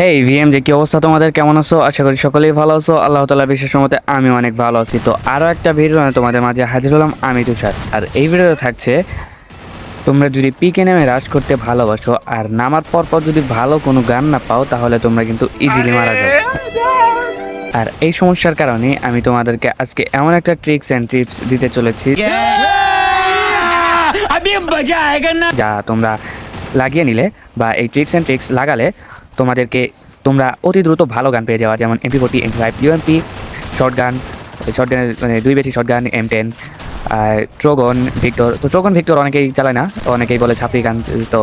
হেই VM, যে কি অবস্থা তোমাদের? কেমন আছো? আশা করি সকলেই ভালো আছো। আল্লাহ তাআলার বিশেষ রহমতে আমি অনেক ভালো আছি। তো আরো একটা ভিডিও তোমাদের মাঝে হাজির হলাম, আমি তুষার। আর এই ভিডিওতে থাকছে, তোমরা যদি পিকে নেমে রাশ করতে ভালোবাসো আর নামার পর পর যদি ভালো কোনো গান না পাও, তাহলে তোমরা কিন্তু ইজিলি মারা যাও। আর এই সমস্যার কারণে আমি তোমাদেরকে আজকে এমন একটা ট্রিক্স অ্যান্ড টিপস দিতে চলেছি যা তোমরা লাগিয়ে নিলে বা এই ট্রিক্স অ্যান্ড ট্রিক্স লাগালে তোমরা অতি দ্রুত ভালো গান পেয়ে যাওয়া, যেমন MP40, MP5, UMP, short gun, মানে দুই বেশি শর্ট গান, M10, ট্রোগন ভিক্টর। তো ট্রোগন ভিক্টর অনেকেই চালায় না, অনেকেই বলে ছাপড়ি গান। তো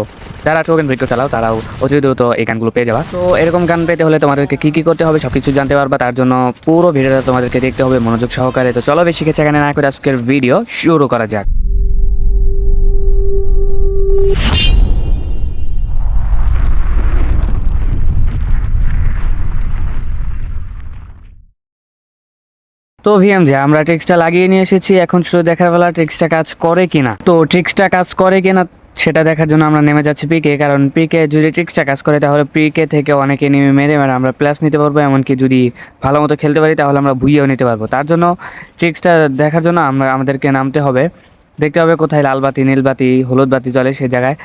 যারা ট্রোগন ভিক্টর চালাও তারাও অতি দ্রুত এই গানগুলো পেয়ে যাওয়া। তো এরকম গান পেতে হলে তোমাদেরকে কী কী করতে হবে সব কিছু জানতে পারবা। তার জন্য পুরো ভিডিওটা তোমাদেরকে দেখতে হবে মনোযোগ সহকারে। তো চলো বেশি কিছু এখানে না করে আজকের ভিডিও শুরু করা যাক। তো ভিএম, যে আমরা ট্রিক্সটা লাগিয়ে নিয়ে এসেছি, এখন শুধু দেখার বেলা ট্রিক্সটা কাজ করে কিনা। তো ট্রিক্সটা কাজ করে কিনা সেটা দেখার জন্য আমরা নেমে যাচ্ছি পিকে। কারণ পিকে যদি ট্রিক্সটা কাজ করে তাহলে পিকে থেকে অনেকে নেমে মেরে আমরা প্লাস নিতে পারবো। এমনকি যদি ভালো মতো খেলতে পারি তাহলে আমরা ভুইয়েও নিতে পারবো। তার জন্য ট্রিক্সটা দেখার জন্য আমাদেরকে নামতে হবে, দেখতে হবে কোথায় লাল বাতি, নীল বাতি, হলুদ বাতি জ্বলে সেই জায়গায়,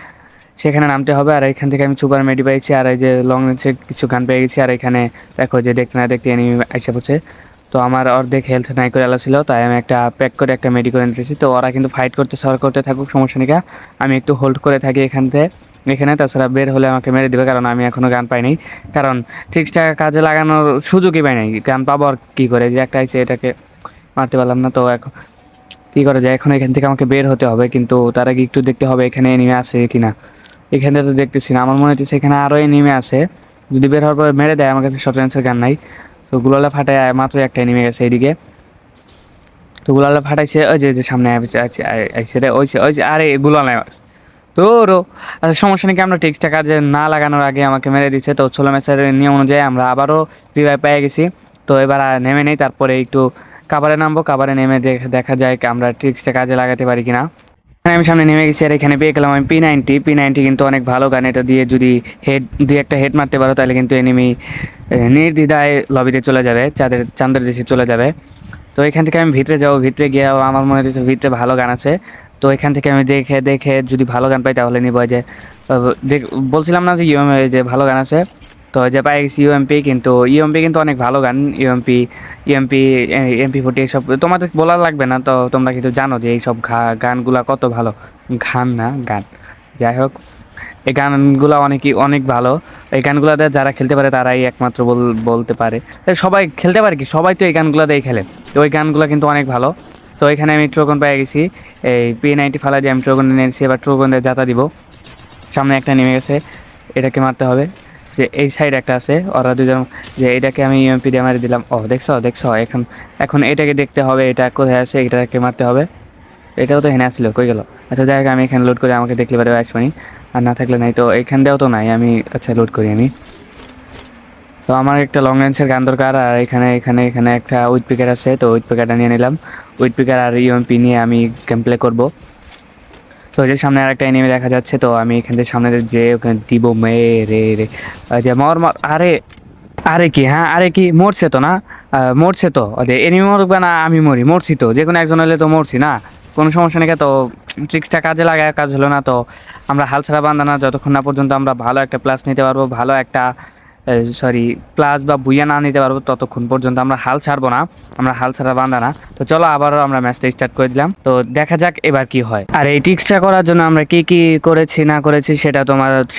সেখানে নামতে হবে। আর এখান থেকে আমি সুপার মেডি পেয়েছি, আর এই যে লং রেঞ্জের কিছু গান পেয়ে গেছি। আর এখানে দেখো যে দেখতে না দেখতে এনিমি এসে পড়ছে। তো আমার অর্ধেক হেলথ নাই করে আলা ছিল, তাই আমি একটা প্যাক করে একটা মেডি করে নিতেছি। তো ওরা কিন্তু ফাইট করতে থাকুক, সমস্যা নেই। আমি একটু হোল্ড করে থাকি এখানে। তাছাড়া বের হলে আমাকে মেরে দেবে, কারণ আমি এখনও গান পাইনি। কারণ ট্রিক্সটা কাজে লাগানোর সুযোগই পাই নাই। গান পাবো আর কী করে, যে একটা আইছে এটাকে মারতে পারলাম না। তো এখন কী করা যায়, এখন এখান থেকে আমাকে বের হতে হবে। কিন্তু তার আগে একটু দেখতে হবে এখানে এনিমি আছে কিনা। এখানে তো দেখতেছি না, আমার মনে হচ্ছে এখানে আরও নেমে আছে। যদি বের হওয়ার পর মেরে দেয়, আমার কাছে শর্ট রেঞ্জের গান নাই। তো গুলালা ফাটায় মাত্র একটা নেমে গেছে এইদিকে। তো গুলালা ফাটাইছে, ওই যে সামনে ওই যে আরে গুলালা তো আচ্ছা সমস্যা নাকি, আমরা টেক্সটটা কাজে না লাগানোর আগে আমাকে মেরে দিচ্ছে। তো 16 ম্যাচের নিয়ম অনুযায়ী আমরা আবারও রিভাইভ পেয়ে গেছি। তো এবার আর নেমে নেই, তারপরে একটু কাভারে নামবো। কাভারে নেমে দেখা যায় আমরা ট্রিক্সটা কাজে লাগাতে পারি কিনা। আমি সামনে নেমে গেছি, আর এখানে পেয়ে গেলাম আমি P90 কিন্তু অনেক ভালো গান। এটা দিয়ে যদি দুই একটা হেড মারতে পারো তাহলে কিন্তু এনিমি নির্দ্বিধায় লবিতে চলে যাবে, চাঁদের দেশে চলে যাবে। তো এখান থেকে আমি ভিতরে গিয়ে আমার মনে হচ্ছে ভিতরে ভালো গান আছে। তো এখান থেকে আমি দেখে দেখে যদি ভালো গান পাই তাহলে নিব। যে বলছিলাম না যে যে ভালো গান আছে। তো যে পাই গেছি ইউএমপি কিন্তু অনেক ভালো গান। ইউএমপি MP40 এইসব তোমাদের বলার লাগবে না। তো তোমরা কিন্তু জানো যে এইসব গানগুলা কত ভালো। গান, যাই হোক, এই গানগুলো অনেক ভালো। এই গানগুলোতে যারা খেলতে পারে তারাই একমাত্র বলতে পারে। সবাই খেলতে পারে কি, সবাই তো এই গানগুলোতেই খেলে। তো ওই গানগুলো কিন্তু অনেক ভালো। তো এখানে আমি ট্রোগন পেয়ে গেছি, এই P90 ফালা দিয়ে আমি ট্রোগন নিয়েছি। এবার ট্রোগনদের যাতা দিব। সামনে একটা নেমে গেছে, এটাকে মারতে হবে। যে এই সাইড একটা আছে, ওরা দুজন, যে এটাকে আমি ইউএমপি দিয়ে মারি দিলাম। দেখছো এখন এটাকে দেখতে হবে এটা কোথায় আছে, এটাকে মারতে হবে। এটাও তো হেনে আসছিল, কই গেল? আচ্ছা যাই হোক, আমি এখানে লোড করে আমাকে দেখলে পারে আসবানি, আর না থাকলে নাই। তো এখান দিয়েও তো নাই, আমি আচ্ছা লোড করি আমি। তো আমার একটা লং রেঞ্জের গান দরকার। আর এখানে একটা উইথ পিকার আছে, তো উইথ পিকারটা নিয়ে নিলাম। উইথ পিকার আর ইউএমপি নিয়ে আমি গেম প্লে করবো। তো যে সামনে আর একটা এনিমি দেখা যাচ্ছে, তো আমি এখান থেকে সামনে যে ওখানে দিব রে যে মর আরে আরে কি, হ্যাঁ আরে কি, মরছে তো না? মরছে তো, এনিমি মরবে না আমি মরি, মরছি তো, যে কোনো একজন হলে তো মরছি না, কোনো সমস্যা নেই। তো ট্রিক্সটা কাজে লাগায়, কাজ হলো না। তো আমরা হাল ছাড়া বান্ধা না, যতক্ষণ না পর্যন্ত আমরা ভালো একটা প্লাস নিতে পারবো, ভালো একটা প্লাস বা বুইয়া না নিতে পারবো, ততক্ষণ পর্যন্ত আমরা হাল ছাড়বো না। আমরা হাল ছাড়া বান্ধা না। তো চলো আবারও আমরা ম্যাচটা স্টার্ট করে দিলাম। তো দেখা যাক এবার কি হয়। আর এই ট্রিক্সটা করার জন্য আমরা কি কি করেছি না করেছি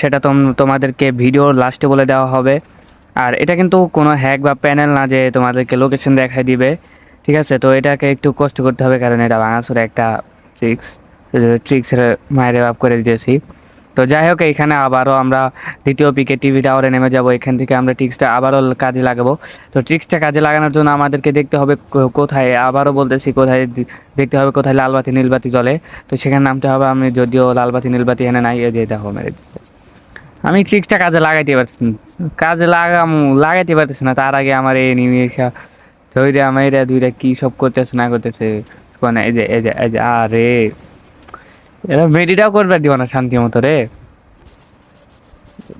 সেটা তোমাদেরকে ভিডিওর লাস্টে বলে দেওয়া হবে। আর এটা কিন্তু কোনো হ্যাক বা প্যানেল না যে তোমাদেরকে লোকেশন দেখাই দিবে, ঠিক আছে? তো এটাকে একটু কষ্ট করতে হবে, কারণ এটা ভাঙাচোরা একটা ট্রিক্সের মায়ের ভাব করে দিয়েছি। তো যাই হোক, এইখানে আবারও আমরা দ্বিতীয় পিকে টিভি টাওয়ারে নেমে যাব। এখান থেকে আমরা ট্রিক্সটা আবারও কাজে লাগাবো। তো ট্রিক্সটা কাজে লাগানোর জন্য আমাদেরকে দেখতে হবে কোথায়, আবারও বলতেছি কোথায় দেখতে হবে কোথায় লাল বাতি নীল বাতি জ্বলে। তো সেখানে নামতে হবে। আমি যদিও লাল বাতি নীল বাতি এনে নাই, দিয়ে দেখো মেরে দিচ্ছে। আমি ট্রিক্সটা লাগাইতে পারতেছি না। তার আগে আমার এই নিমিষা আমার দুইটা কি সব করতেছে না করতেছে। এই যে আরে এরা মেডিটাও করবার দিব না শান্তি মতো রে।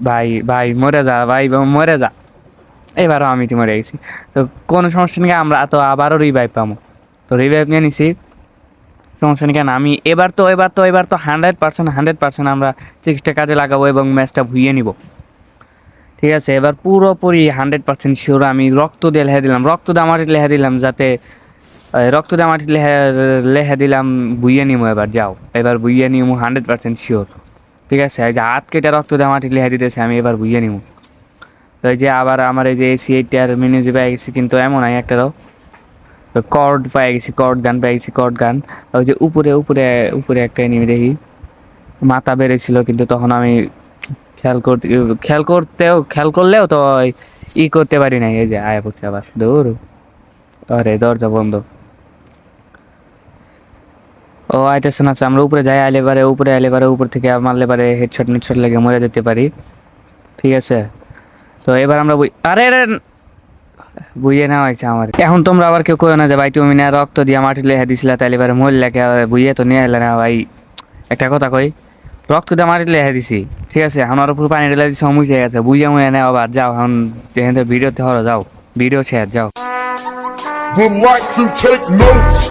ভাই ভাই মরে যা ভাই মরে যা। এবারও আমি তো মরে গেছি। তো কোনো সমস্যা নেই, আমরা তো আবারও রিভাইভ পাবো। তো রিভাইভ নিয়ে নিছি, সমস্যা নেই। কেন আমি এবার তো 100% আমরা ট্রিক্সটা কাজে লাগাবো এবং ম্যাচটা ভুইয়ে নিব। ঠিক আছে, এবার পুরোপুরি 100% শিওর আমি রক্ত দিয়ে লেহে দিলাম, রক্ত দিয়ে মাটি লেহে দিলাম, যাতে রক্ত দিয়ে মাটি লেহে লেহে দিলাম, বুইয়ে নিমো এবার। যাও এবার বুইয়ে নিমো 100% শিওর। ঠিক আছে, এই যে হাত কেটে রক্ত দিয়ে মাটি লেহে দিতেছে, আমি এবার বুইয়ে নিমো। তো এই যে আবার আমার এই যে AC-8 মিনিউজি পেয়ে গেছি, কিন্তু এমন নাই একটারও। কর্ড পেয়ে গেছি, কর্ড গান পেয়ে গেছি, কর্ড গান। ওই যে উপরে উপরে উপরে একটা এনিমি দেখি, মাথা বেড়েছিল, কিন্তু তখন আমি খেয়াল করলেও তো করতে পারি নাই। এই যে আয়া পড়ছে আবার, দৌড়। আরে দরজা বন্ধ। ও আইতেছে না, আমরা উপরে যাই, আইলে পারে উপর থেকে মারলে পারে হেডশট মিডশট লেগে মরে যেতে পারি। ঠিক আছে, তো এবার আমরা আরে আরে বুইয়ে নেওয়া হয়েছে আমার। এখন তোমরা আবার কেউ কই না যে ভাই তুমি না রক্ত দিয়া মাটি লেখা দিছিলা, তাইলে এবারে মূল লেখে বুইয়ে তো নিয়ে এলে না ভাই। একটা কথা কই, রক্ত দিয়ে মাটি লেখা দিছি, ঠিক আছে, আমার উপর পানি ঢেলে দিছি, মুছে গেছে, বুইয়া মুয়ে নেওয়া আবার যাও এখন ভিডিওতে হলো, যাও ভিডিও শেয়ার যাও। Would like to take notes.